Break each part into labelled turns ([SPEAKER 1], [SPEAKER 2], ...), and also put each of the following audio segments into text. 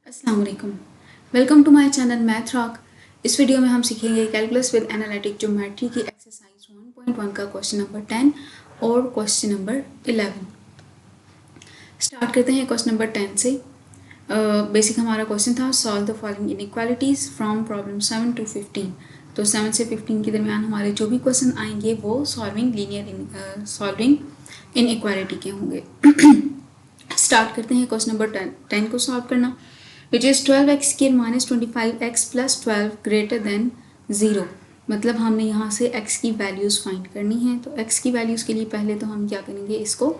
[SPEAKER 1] अस्सलाम वालेकुम। Welcome to my channel Math Rock. इस वीडियो में हम सीखेंगे कैलकुलस विद एनालिटिक ज्योमेट्री की एक्सरसाइज 1.1 का क्वेश्चन नंबर 10 और क्वेश्चन नंबर 11। स्टार्ट करते हैं क्वेश्चन नंबर 10 से। बेसिक हमारा क्वेश्चन था solve the following inequalities from problem 7 to 15। तो 7 से 15 के दरमियान हमारे जो भी क्वेश्चन आएंगे वो सॉल्विंग इनइक्वालिटी के होंगे। स्टार्ट करते हैं क्वेश्चन नंबर 10 को सॉल्व करना। Which is 12x square minus 25x plus 12 greater than 0। मतलब हमने यहाँ से x की वैल्यूज़ फाइंड करनी है। तो x की वैल्यूज़ के लिए पहले तो हम क्या करेंगे, इसको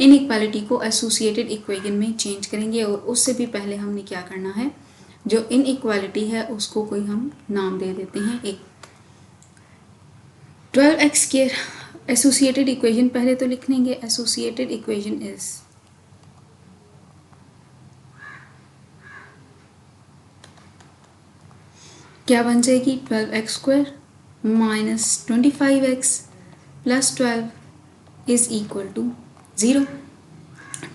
[SPEAKER 1] इनइक्वालिटी को एसोसिएटेड इक्वेशन में चेंज करेंगे। और उससे भी पहले हमने क्या करना है, जो इनइक्वालिटी है उसको कोई हम नाम दे देते हैं एक। 12x स्क्वायर एसोसिएटेड इक्वेशन पहले तो लिख लेंगे। एसोसिएटेड इक्वेशन इज़ क्या बन जाएगी, 12x square minus 25x plus 12 is equal to 0।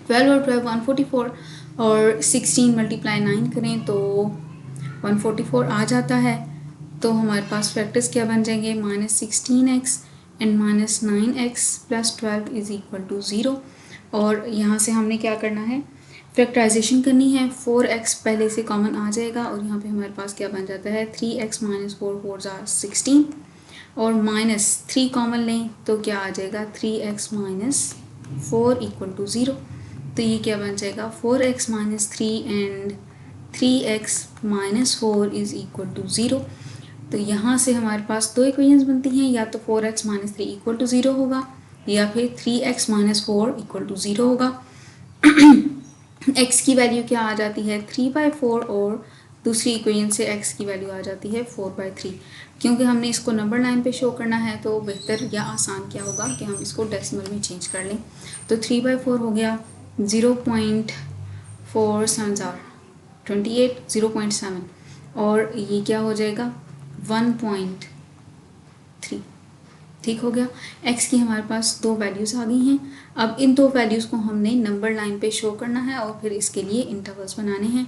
[SPEAKER 1] 12 और 12 144 और 16 मल्टीप्लाई 9 करें तो 144 आ जाता है। तो हमारे पास फैक्टर्स क्या बन जाएंगे, minus 16x and minus 9x plus 12 is equal to 0। और यहाँ से हमने क्या करना है, फैक्टराइजेशन करनी है। 4x पहले से कॉमन आ जाएगा और यहाँ पे हमारे पास क्या बन जाता है, 3x माइनस 4 4 16 और माइनस 3 कॉमन लें तो क्या आ जाएगा, 3x माइनस 4 इक्वल टू 0। तो ये क्या बन जाएगा, 4x minus 3 and 3x minus 4 is equal to 0। तो यहाँ से हमारे पास दो इक्वेशंस बनती हैं, या तो 4x माइनस 3 इक्वल टू 0 होगा या फिर 3x माइनस 4 इक्वल टू 0 होगा। x की वैल्यू क्या आ जाती है, 3/4 और दूसरी इक्वेशन से x की वैल्यू आ जाती है 4/3। क्योंकि हमने इसको नंबर लाइन पे शो करना है तो बेहतर या आसान क्या होगा कि हम इसको डेसिमल में चेंज कर लें। तो 3/4 हो गया 0.478 0.7 और ये क्या हो जाएगा 1.3। ठीक हो गया। x की हमारे पास दो वैल्यूज़ आ गई हैं। अब इन दो वैल्यूज़ को हमने नंबर लाइन पे शो करना है और फिर इसके लिए इंटरवल्स बनाने हैं।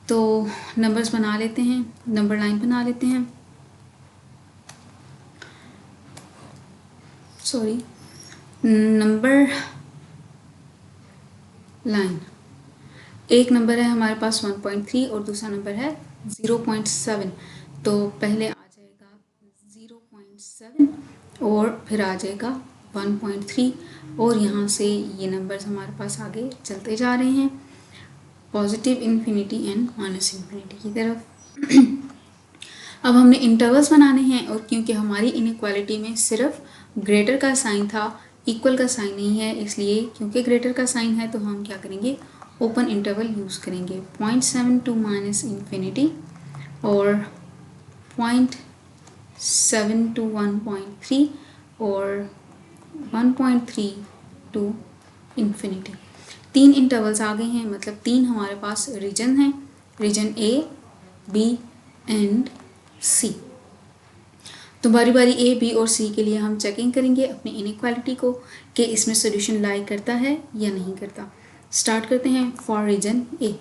[SPEAKER 1] तो नंबर्स बना लेते हैं, नंबर लाइन बना लेते हैं। नंबर लाइन, एक नंबर है हमारे पास 1.3 और दूसरा नंबर है 0.7। तो पहले आ जाएगा 0.7 और फिर आ जाएगा 1.3 और यहाँ से ये नंबर्स हमारे पास आगे चलते जा रहे हैं positive infinity and minus infinity की तरफ। अब हमने इंटरवल्स बनाने हैं और क्योंकि हमारी इनइक्वालिटी में सिर्फ ग्रेटर का साइन था, इक्वल का साइन नहीं है, इसलिए क्योंकि ग्रेटर का साइन है तो हम क्या करेंगे, ओपन इंटरवल यूज़ करेंगे। 0.7 टू माइनस इन्फिनिटी और 0.7 टू 1.3 और 1.3 टू इन्फिनिटी। तीन इंटरवल्स आ गए हैं, मतलब तीन हमारे पास रीजन हैं, रीजन ए, बी एंड सी। तो बारी बारी ए, बी और सी के लिए हम चेकिंग करेंगे अपनी इनइक्वालिटी को कि इसमें सोल्यूशन लाई करता है या नहीं करता। स्टार्ट करते हैं फॉर रीजन ए।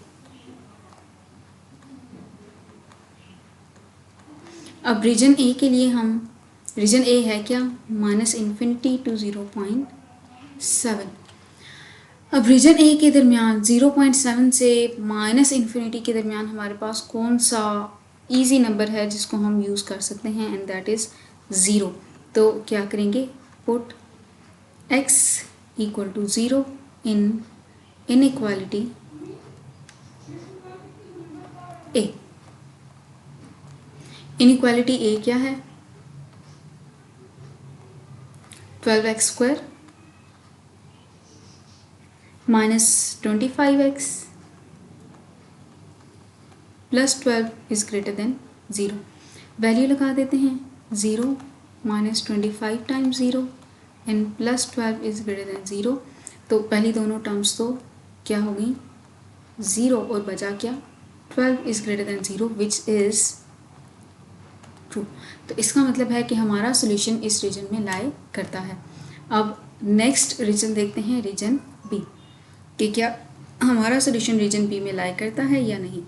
[SPEAKER 1] अब रीजन ए के लिए हम, रीजन ए है क्या, माइनस इन्फिनिटी टू 0.7। अब रीजन ए के दरमियान 0.7 से माइनस इन्फिनिटी के दरमियान हमारे पास कौन सा इजी नंबर है जिसको हम यूज़ कर सकते हैं, एंड दैट इज़ 0। तो क्या करेंगे, put x equal to 0 in inequality A. Inequality A क्या है, 12x square minus 25x plus 12 is greater than 0। Value लगा देते हैं, 0 minus 25 times 0 and plus 12 is greater than 0। तो पहली दोनों टर्म्स तो क्या हो गई, 0 और बचा क्या, 12 is greater than 0 which is true. तो इसका मतलब है कि हमारा सोल्यूशन इस रीजन में लाई करता है। अब नेक्स्ट रीजन देखते हैं, रीजन बी कि क्या हमारा सोल्यूशन रीजन बी में लाई करता है या नहीं।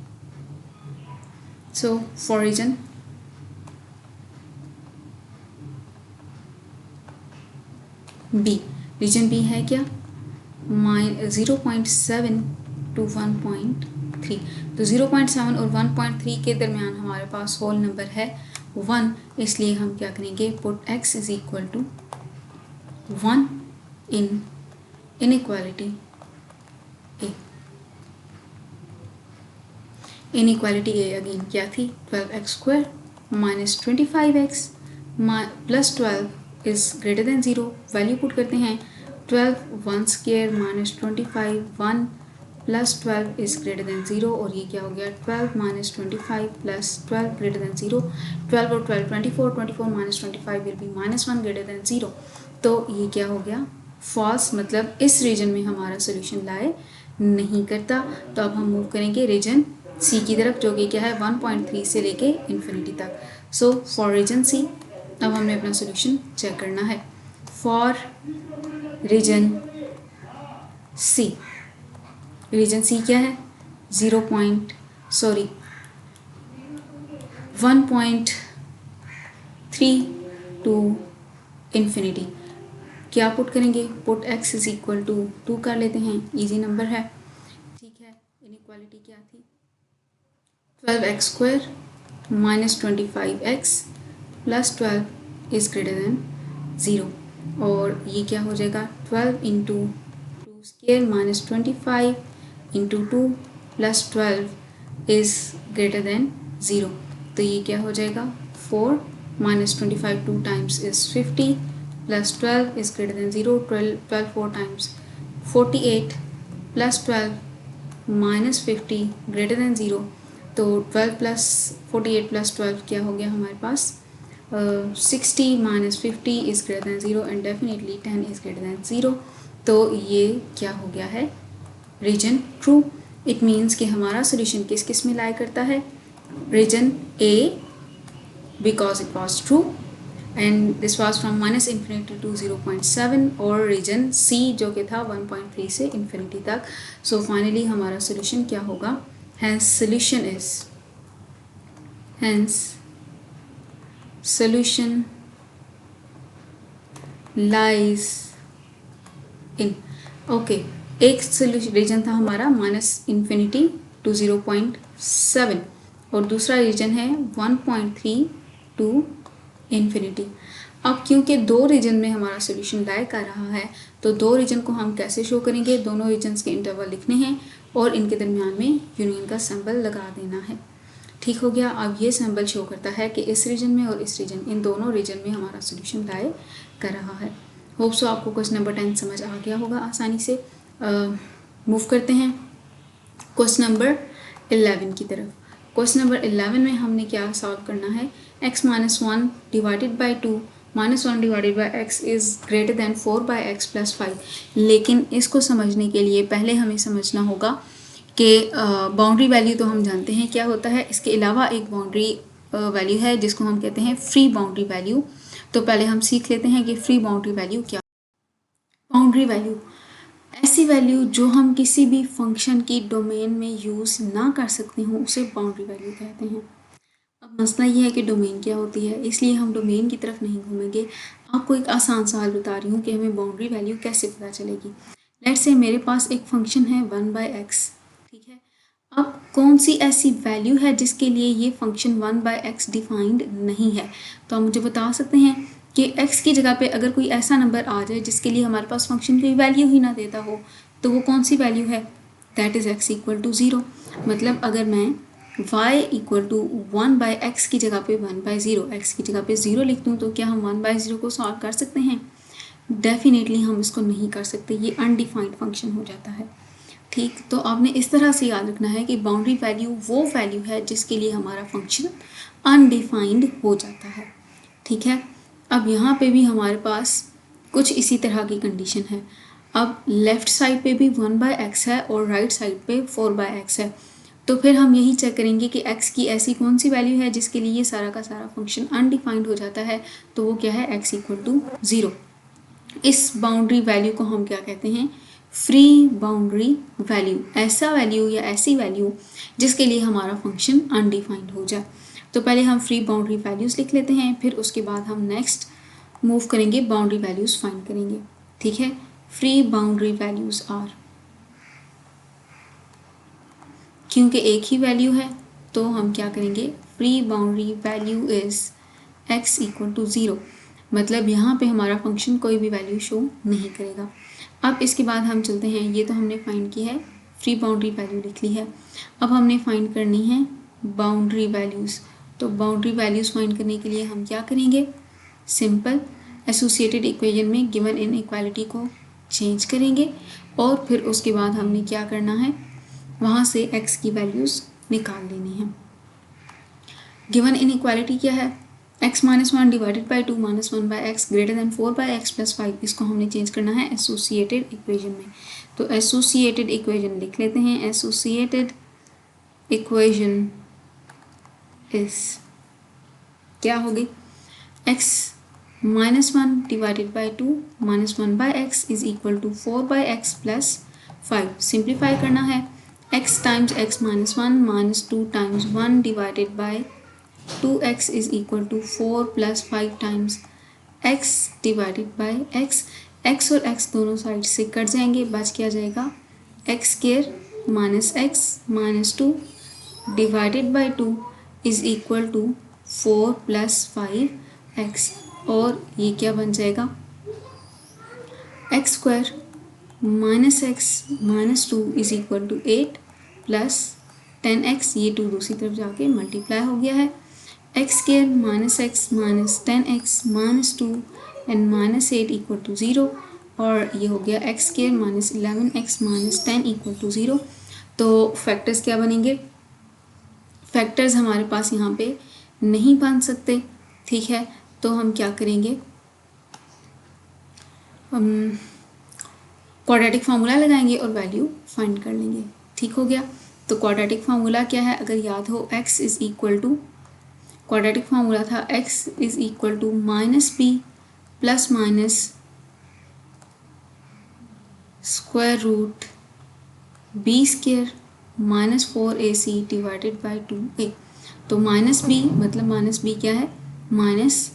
[SPEAKER 1] So for region B, region B है क्या 0.7 to 1.3, तो 0.7 और 1.3 के दरमियान हमारे पास होल नंबर है 1, इसलिए हम क्या करेंगे put x is equal to 1 in inequality A. Inequality A again क्या थी 12x² minus 25x plus 12 is greater than 0, value put करते हैं 12 1 square minus 25 1 plus 12 is greater than 0, और ये क्या हो गया 12 माइनस 25 प्लस 12 ग्रेटर देन 0, 12 और 12 24, 24 minus 25 will be minus 1 greater than 0, तो ये क्या हो गया फॉल्स, मतलब इस रीजन में हमारा सोल्यूशन लाए नहीं करता। तो अब हम मूव करेंगे रीजन सी की तरफ, जो कि क्या है 1.3 से लेके इन्फिनिटी तक। सो फॉर रीजन सी अब हमने अपना सोल्यूशन चेक करना है। For region C, region C क्या है 1.3 टू इन्फिनिटी, क्या पुट करेंगे put x is equal to 2 कर लेते हैं, इजी नंबर है, ठीक है। इनइक्वालिटी क्या थी 12x² minus 25x plus 12 is greater than 0, और ये क्या हो जाएगा 12 into 2 square minus 25 into 2 plus 12 is greater than 0, तो ये क्या हो जाएगा 4 minus 25 2 times is 50 plus 12 is greater than 0, 12 4 times 48 plus 12 minus 50 greater than 0, तो 12 प्लस 48 प्लस 12 क्या हो गया हमारे पास 60 minus 50 is greater than 0 and definitely 10 is greater than 0, तो ये क्या हो गया है रीजन ट्रू। इट मीन्स कि हमारा सोल्यूशन किस किस में लाई करता है region A because it was true and this was from minus infinity to 0.7, और रीजन सी जो कि था 1.3 से इन्फिनिटी तक। सो फाइनली हमारा सोल्यूशन क्या होगा, hence solution lies in, okay एक सोल्यूशन रीजन था हमारा माइनस इन्फिनिटी टू 0.7 और दूसरा रीजन है 1.3 टू इन्फिनिटी। अब क्योंकि दो रीजन में हमारा सोल्यूशन लाई कर रहा है, तो दो रीजन को हम कैसे शो करेंगे, दोनों रीजन्स के इंटरवल लिखने हैं और इनके दरमियान में यूनियन का सिंबल लगा देना है। ठीक हो गया। अब ये सिंबल शो करता है कि इस रीजन में और इस रीजन, इन दोनों रीजन में हमारा सोल्यूशन लाई कर रहा है। होप सो आपको क्वेश्चन नंबर 10 समझ आ गया होगा आसानी से। मूव करते हैं क्वेश्चन नंबर 11 की तरफ। क्वेश्चन नंबर 11 में हमने क्या सॉल्व करना है, x minus 1 divided by 2 minus 1 divided by x is greater than 4 by x plus 5। लेकिन इसको समझने के लिए पहले हमें समझना होगा कि बाउंड्री वैल्यू तो हम जानते हैं क्या होता है, इसके अलावा एक बाउंड्री वैल्यू है जिसको हम कहते हैं फ्री बाउंड्री वैल्यू। तो पहले हम सीख लेते हैं कि फ्री बाउंड्री वैल्यू क्या। बाउंड्री वैल्यू ऐसी वैल्यू जो हम किसी भी फंक्शन की डोमेन में यूज़ ना कर सकते हों उसे बाउंड्री वैल्यू कहते हैं। अब मसला ये है कि डोमेन क्या होती है, इसलिए हम डोमेन की तरफ नहीं घूमेंगे। आपको एक आसान सवाल बता रही हूँ कि हमें बाउंड्री वैल्यू कैसे पता चलेगी। लेट्स से मेरे पास एक फंक्शन है 1/x, ठीक है। अब कौन सी ऐसी वैल्यू है जिसके लिए ये फंक्शन 1/x डिफाइंड नहीं है, तो आप मुझे बता सकते हैं कि x की जगह पे अगर कोई ऐसा नंबर आ जाए जिसके लिए हमारे पास फंक्शन कोई वैल्यू ही ना देता हो, तो वो कौन सी वैल्यू है, that is x equal to 0। मतलब अगर मैं y इक्वल टू 1/x की जगह पे 1/0, x की जगह पे 0 लिख दूँ, तो क्या हम 1/0 को सॉल्व कर सकते हैं? डेफिनेटली हम इसको नहीं कर सकते, ये अनडिफाइंड फंक्शन हो जाता है। ठीक, तो आपने इस तरह से याद रखना है कि बाउंड्री वैल्यू वो वैल्यू है जिसके लिए हमारा फंक्शन अनडिफाइंड हो जाता है। ठीक है, अब यहाँ पे भी हमारे पास कुछ इसी तरह की कंडीशन है। अब लेफ़्ट साइड पे भी 1/x है और राइट साइड पे 4/x है, तो फिर हम यही चेक करेंगे कि x की ऐसी कौन सी वैल्यू है जिसके लिए ये सारा का सारा फंक्शन अनडिफाइंड हो जाता है, तो वो क्या है x इक्वल टू 0। इस बाउंड्री वैल्यू को हम क्या कहते हैं, फ्री बाउंड्री वैल्यू, ऐसा वैल्यू या ऐसी वैल्यू जिसके लिए हमारा फंक्शन अनडिफाइंड हो जाए। तो पहले हम फ्री बाउंड्री वैल्यूज़ लिख लेते हैं, फिर उसके बाद हम नेक्स्ट मूव करेंगे, बाउंड्री वैल्यूज़ फाइंड करेंगे। ठीक है, फ्री बाउंड्री वैल्यूज़ आर, क्योंकि एक ही वैल्यू है तो हम क्या करेंगे, free boundary value is x equal to 0, मतलब यहाँ पे हमारा फंक्शन कोई भी वैल्यू शो नहीं करेगा। अब इसके बाद हम चलते हैं, ये तो हमने फाइंड की है, फ्री बाउंड्री वैल्यू लिख ली है। अब हमने फाइंड करनी है बाउंड्री वैल्यूज़। तो बाउंड्री वैल्यूज़ फाइंड करने के लिए हम क्या करेंगे, सिंपल एसोसिएटेड इक्वेशन में गिवन इनइक्वालिटी को चेंज करेंगे और फिर उसके बाद हमने क्या करना है, वहाँ से x की वैल्यूज़ निकाल लेनी है। गिवन इनइक्वालिटी क्या है, x minus 1 divided by 2 minus 1 by x greater than 4 by x plus 5, इसको हमने चेंज करना है एसोसिएटेड इक्वेशन में। तो एसोसिएटेड इक्वेशन लिख लेते हैं, एसोसिएटेड इक्वेशन इस क्या होगी, x minus 1 divided by 2 minus 1 by x is equal to 4 by x plus 5। Simplify करना है, x times x minus 1 minus 2 times 1 divided by 2x is equal to 4 plus 5 times x divided by x और x दोनों side से cut जाएंगे, बच क्या जाएगा x square minus x minus 2 divided by 2 is equal to 4 plus 5x, और ये क्या बन जाएगा, x square minus x minus 2 is equal to 8 plus 10x, ये 2 दूसरी तरफ जाके मल्टीप्लाई हो गया है, x square minus x minus 10x minus 2 and minus 8 equal to 0, और ये हो गया x square minus 11x minus 10 equal to 0। तो फैक्टर्स क्या बनेंगे, फैक्टर्स हमारे पास यहाँ पे नहीं बन सकते। ठीक है, तो हम क्या करेंगे, हम क्वाड्रेटिक फार्मूला लगाएंगे और वैल्यू फाइंड कर लेंगे। ठीक हो गया, तो क्वाड्रेटिक फार्मूला क्या है, अगर याद हो, x is equal to, quadratic formula था x is equal to minus B plus minus square root B square minus 4ac divided by 2a। तो माइनस बी मतलब माइनस बी क्या है, माइनस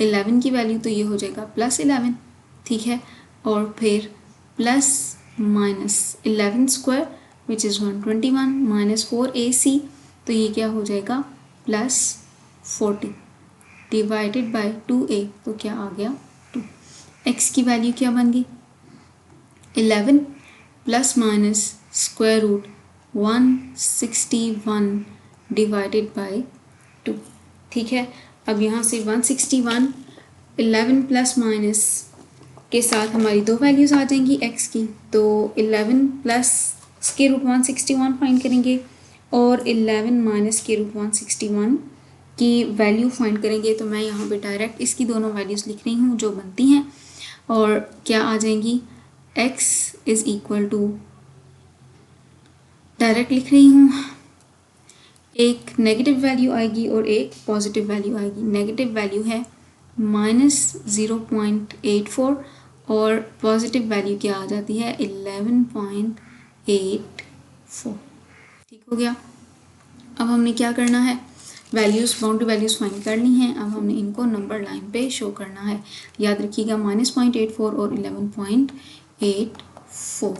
[SPEAKER 1] 11 की वैल्यू, तो ये हो जाएगा प्लस 11। ठीक है, और फिर plus minus 11 square which is 121 minus 4ac, तो ये क्या हो जाएगा प्लस 40 डिवाइडेड बाई 2a, तो क्या आ गया 2। x की वैल्यू क्या बन गई 11 plus minus square root 161 divided by 2। ठीक है, अब यहाँ से 161 11 प्लस माइनस के साथ हमारी दो वैल्यूज़ आ जाएंगी x की, तो 11 प्लस के रूट 161 फाइंड करेंगे और 11 माइनस के रूट 161 की वैल्यू फाइंड करेंगे। तो मैं यहाँ पे डायरेक्ट इसकी दोनों वैल्यूज़ लिख रही हूँ जो बनती हैं, और क्या आ जाएंगी, x is equal to, direct लिख रही हूँ, एक नेगेटिव वैल्यू आएगी और एक पॉजिटिव वैल्यू आएगी। नेगेटिव वैल्यू है -0.84 और पॉजिटिव वैल्यू क्या आ जाती है 11.84। ठीक हो गया, अब हमने क्या करना है, वैल्यूज़, बाउंड्री वैल्यूज़ फाइंड करनी है। अब हमने इनको नंबर लाइन पे शो करना है। याद रखिएगा -0.84 और 11.84,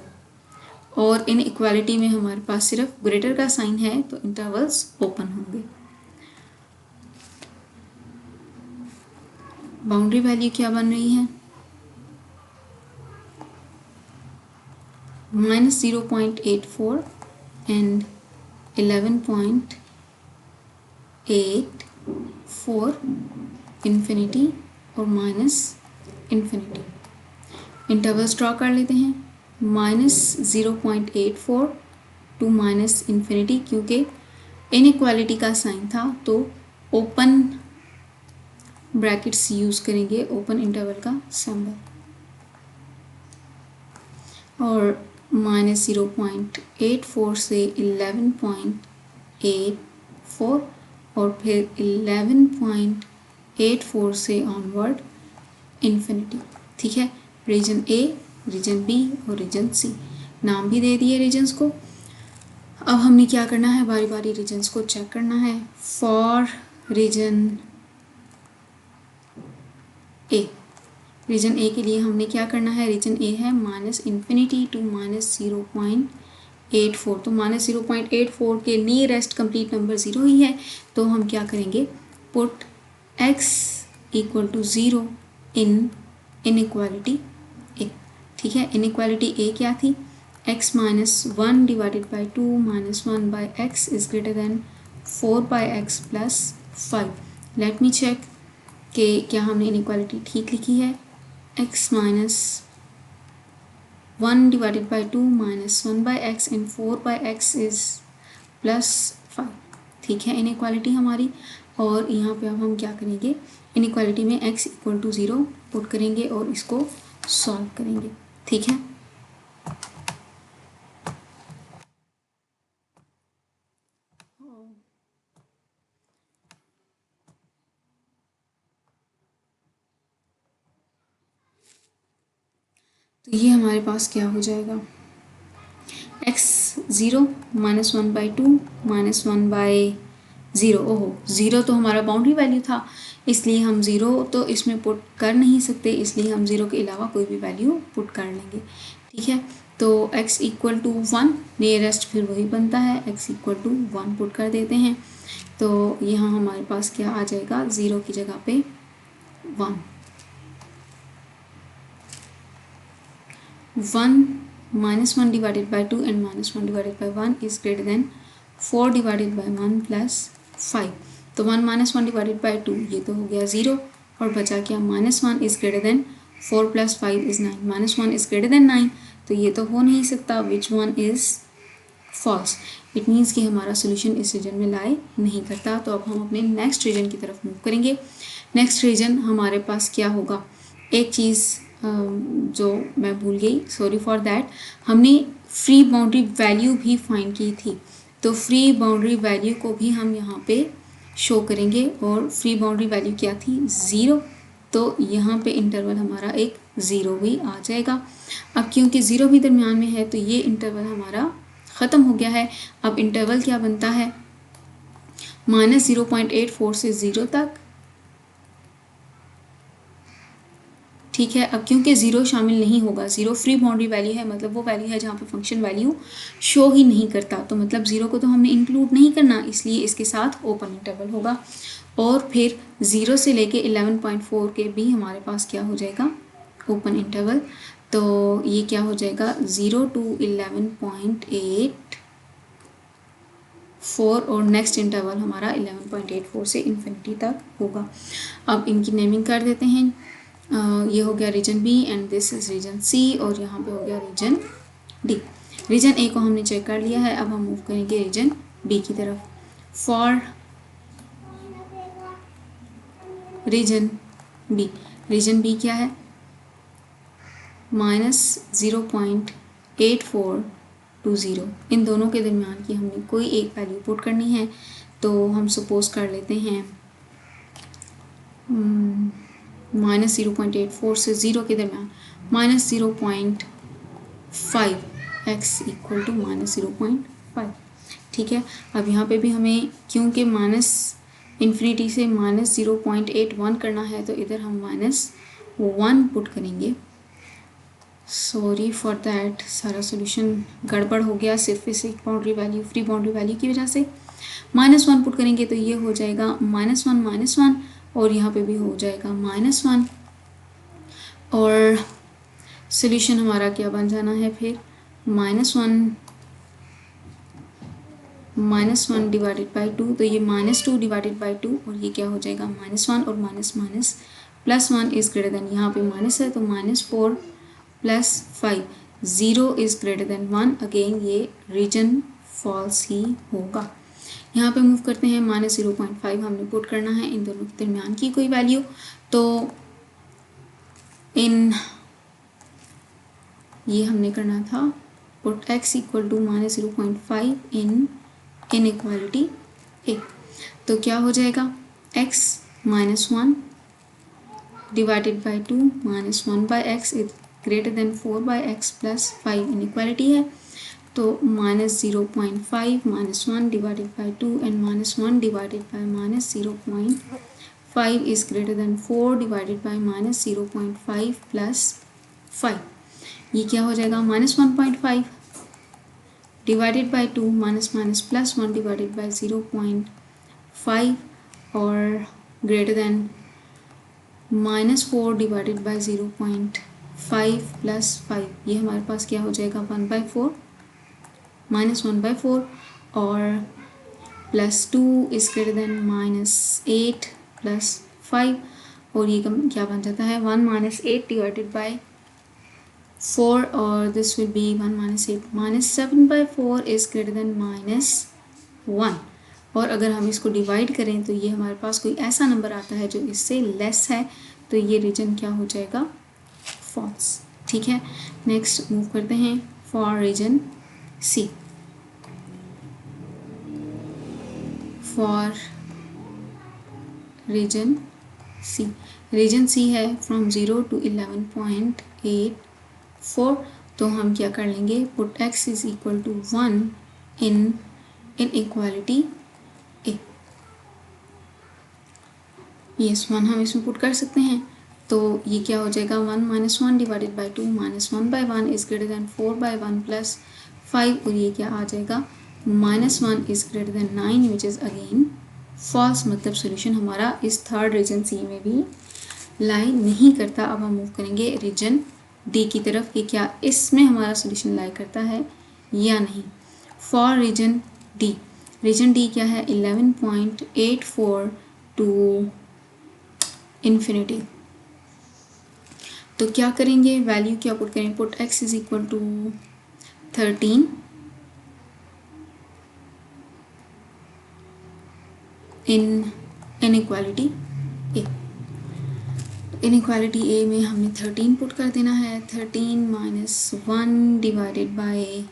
[SPEAKER 1] और इन इक्वालिटी में हमारे पास सिर्फ ग्रेटर का साइन है तो इंटरवल्स ओपन होंगे। बाउंड्री वैल्यू क्या बन रही है, -0.84 एंड 11.84, इन्फिनिटी और माइनस इन्फिनिटी। इंटरवल्स ड्रॉ कर लेते हैं, -0.84 टू माइनस इन्फिनिटी, क्योंकि इनइक्वालिटी का साइन था तो ओपन ब्रैकेट्स यूज़ करेंगे, ओपन इंटरवल का सिंबल, और -0.84 से 11.84 और फिर 11.84 से ऑनवर्ड इन्फिनिटी। ठीक है, रीजन ए रीजन बी और रीजन सी, नाम भी दे दिए रीजन्स को। अब हमने क्या करना है, बारी बारी रीजन्स को चेक करना है। फॉर रीजन ए, रीजन ए के लिए हमने क्या करना है, रीजन ए है -∞ to -0.84, तो -0.84 के नियरेस्ट कंप्लीट नंबर 0 ही है, तो हम क्या करेंगे, put x equal to 0 in inequality A. ठीक है, इनइक्वालिटी ए क्या थी, x -1 divided by 2 -1 by x is greater than 4/x plus 5। Let me check कि क्या हमने इनइक्वालिटी ठीक लिखी है। x -1 divided by 2 -1 by x and 4/x is +5। ठीक है, इनइक्वालिटी हमारी। और यहाँ पे अब हम क्या करेंगे, इनइक्वालिटी में x इक्वल टू 0 पुट करेंगे और इसको सॉल्व करेंगे। ठीक है, तो ये हमारे पास क्या हो जाएगा, x 0 -1 बाई 2 -1 बाई 0। ओहो, 0 तो हमारा बाउंड्री वैल्यू था, इसलिए हम 0 तो इसमें पुट कर नहीं सकते, इसलिए हम 0 के अलावा कोई भी वैल्यू पुट कर लेंगे। ठीक है, तो x इक्वल टू 1, नियरेस्ट फिर वही बनता है, x इक्वल टू 1 पुट कर देते हैं। तो यहाँ हमारे पास क्या आ जाएगा, 0 की जगह पे 1, 1 -1 divided by 2 and -1 divided by 1 is greater than 4 divided by 1 plus 5। तो 1 -1 डिवाइडेड बाई 2 ये तो हो गया 0, और बचा क्या, -1 is greater than 4 plus 5 is 9, -1 is greater than 9, तो ये तो हो नहीं सकता, which one is false. It means कि हमारा सोल्यूशन इस रीजन में लाई नहीं करता। तो अब हम अपने नेक्स्ट रीजन की तरफ मूव करेंगे। नेक्स्ट रीजन हमारे पास क्या होगा, एक चीज़ जो मैं भूल गई, सॉरी फॉर दैट, हमने फ्री बाउंड्री वैल्यू भी फाइंड की थी, तो फ्री बाउंड्री वैल्यू को भी हम यहाँ पे शो करेंगे, और फ्री बाउंड्री वैल्यू क्या थी, 0, तो यहाँ पे इंटरवल हमारा एक 0 भी आ जाएगा। अब क्योंकि 0 भी दरमियान में है, तो ये इंटरवल हमारा ख़त्म हो गया है। अब इंटरवल क्या बनता है, -0.84 से 0 तक। ठीक है, अब क्योंकि 0 शामिल नहीं होगा, 0 फ्री बाउंड्री वैल्यू है, मतलब वो वैल्यू है जहाँ पे फंक्शन वैल्यू शो ही नहीं करता, तो मतलब 0 को तो हमने इंक्लूड नहीं करना, इसलिए इसके साथ ओपन इंटरवल होगा। और फिर 0 से लेके 11.4 के भी हमारे पास क्या हो जाएगा, ओपन इंटरवल। तो ये क्या हो जाएगा, 0 to 11.84, और नेक्स्ट इंटरवल हमारा 11.84 से इन्फिनिटी तक होगा। अब इनकी नेमिंग कर देते हैं। ये हो गया region B and this is region C, और यहाँ पे हो गया रीजन डी। रीजन ए को हमने चेक कर लिया है, अब हम मूव करेंगे रीजन बी की तरफ। For region B, region B क्या है, -0.84 to 0, इन दोनों के दरमियान की हमने कोई एक वैल्यू पुट करनी है। तो हम सपोज कर लेते हैं -0.84 से 0 के दरमियान -0.5 x इक्वल टू -0.5। ठीक है, अब यहाँ पे भी हमें क्योंकि -∞ से -0.81 करना है, तो इधर हम -1 पुट करेंगे। सॉरी फॉर दैट, सारा सोल्यूशन गड़बड़ हो गया सिर्फ इस एक boundary value, free boundary value की वजह से। -1 पुट करेंगे तो ये हो जाएगा -1 -1, और यहाँ पे भी हो जाएगा -1, और सोल्यूशन हमारा क्या बन जाना है फिर, -1 डिवाइडेड बाई 2, तो ये -2 डिवाइडेड बाई 2, और ये क्या हो जाएगा, -1 और minus minus +1 is greater then, यहाँ पे माइनस है तो -4 plus 5, 0 is greater then 1, again ये रीजन फॉल्स ही होगा। यहाँ पे मूव करते हैं, -0.5 हमने पुट करना है इन दोनों के दरमियान की कोई वैल्यू। तो इन ये हमने करना था, put x equal to -0.5 in inequality A. तो क्या हो जाएगा, x -1 divided by 2 -1 by x greater than 4/x plus 5 inequality है, तो -0.5 -1 divided by 2 and -1 divided by -0.5 is greater than 4 divided by -0.5 plus 5। ये क्या हो जाएगा, -1.5 divided by 2 minus minus plus 1 divided by 0.5 और greater than -4 divided by 0.5 plus 5। ये हमारे पास क्या हो जाएगा, 1/4 -1/4 और plus 2 is greater then -8 plus 5 और ये क्या बन जाता है, 1 - 8 डिवाइडेड बाई 4 और this will be 1 - 8 -7/4 is greater then -1। और अगर हम इसको डिवाइड करें तो ये हमारे पास कोई ऐसा नंबर आता है जो इससे लेस है, तो ये रीजन क्या हो जाएगा, फॉल्स। ठीक है, नेक्स्ट मूव करते हैं for region C. For region C, region C है फ्रॉम 0 to 11.84। तो हम क्या कर लेंगे, put x is equal to 1 in equality A. Yes 1 हम इसमें पुट कर सकते हैं, तो ये क्या हो जाएगा, 1 - 1 divided by 2 -1/1 is greater than 4/1 plus 5 और ये क्या आ जाएगा, -1 is greater than 9 which is again false. मतलब सोल्यूशन हमारा इस थर्ड रीजन सी में भी लाई नहीं करता। अब हम मूव करेंगे रीजन डी की तरफ कि क्या इसमें हमारा सोल्यूशन लाई करता है या नहीं। For region D, region D क्या है, 11.84 टू इन्फिनिटी। तो क्या करेंगे, वैल्यू क्या पुट करेंगे, put x is equal to 13 in inequality A. Inequality A में हमने 13 पुट कर देना है, 13 - 1 divided by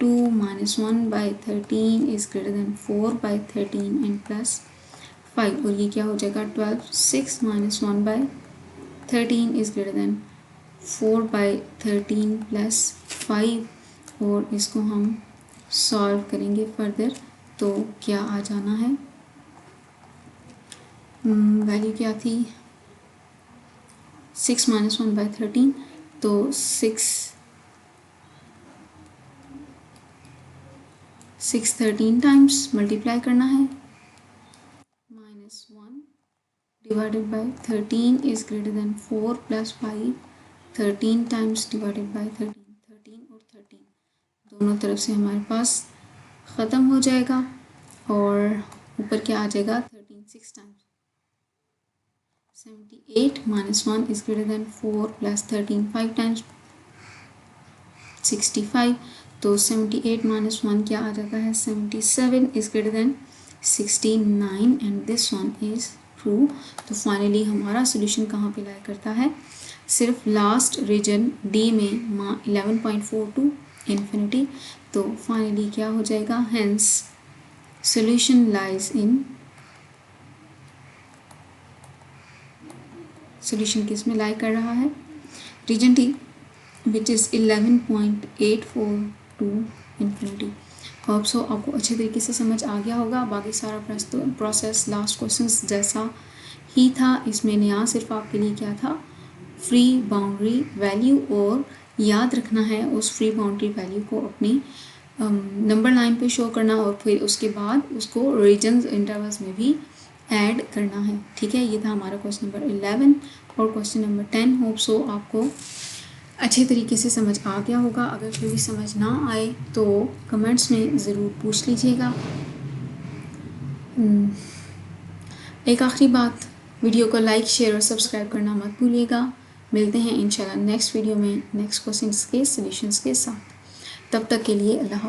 [SPEAKER 1] 2 - 1/13 is greater then 4/13 and plus 5 और ये क्या हो जाएगा, 12 6 - 1/13 इज ग्रेटर देन 4/13 प्लस 5 और इसको हम सॉल्व करेंगे फर्दर। तो क्या आ जाना है, वैल्यू क्या थी, 6 - 1/13, तो 6 13 टाइम्स मल्टीप्लाई करना है, -1 divided by 13 is greater than 4 plus 5, 13 times divided by 13 और 13 दोनों तरफ से हमारे पास ख़त्म हो जाएगा और ऊपर क्या आ जाएगा, 13 6 times 78 - 1 is greater than 4 plus 13 5 times 65। तो 78 - 1 क्या आ जाता है, 77 is greater than 69 and this one is true। तो फाइनली हमारा सोल्यूशन कहाँ पे लाई करता है, सिर्फ लास्ट रीजन डी में 11.4 टू इन्फिनिटी। तो फाइनली क्या हो जाएगा, hence solution lies in, solution किस में लाई कर रहा है, region D which is 11.84 to infinity. Hope so आपको अच्छे तरीके से समझ आ गया होगा। बाकी सारा प्रोसेस लास्ट क्वेश्चंस जैसा ही था। इसमें नया सिर्फ आपके लिए क्या था, फ्री बाउंड्री वैल्यू और याद रखना है उस फ्री बाउंड्री वैल्यू को अपनी नंबर लाइन पे शो करना और फिर उसके बाद उसको रीजन्स इंटरवल्स में भी ऐड करना है। ठीक है, ये था हमारा क्वेश्चन नंबर 11 और क्वेश्चन नंबर 10। होप सो आपको अच्छे तरीके से समझ आ गया होगा। अगर कोई भी समझ ना आए तो कमेंट्स में ज़रूर पूछ लीजिएगा। एक आखिरी बात, वीडियो को लाइक शेयर और सब्सक्राइब करना मत भूलिएगा। मिलते हैं इंशाल्लाह नेक्स्ट वीडियो में नेक्स्ट क्वेश्चंस के सॉल्यूशंस के साथ। तब तक के लिए अल्लाह हाफ़िज़।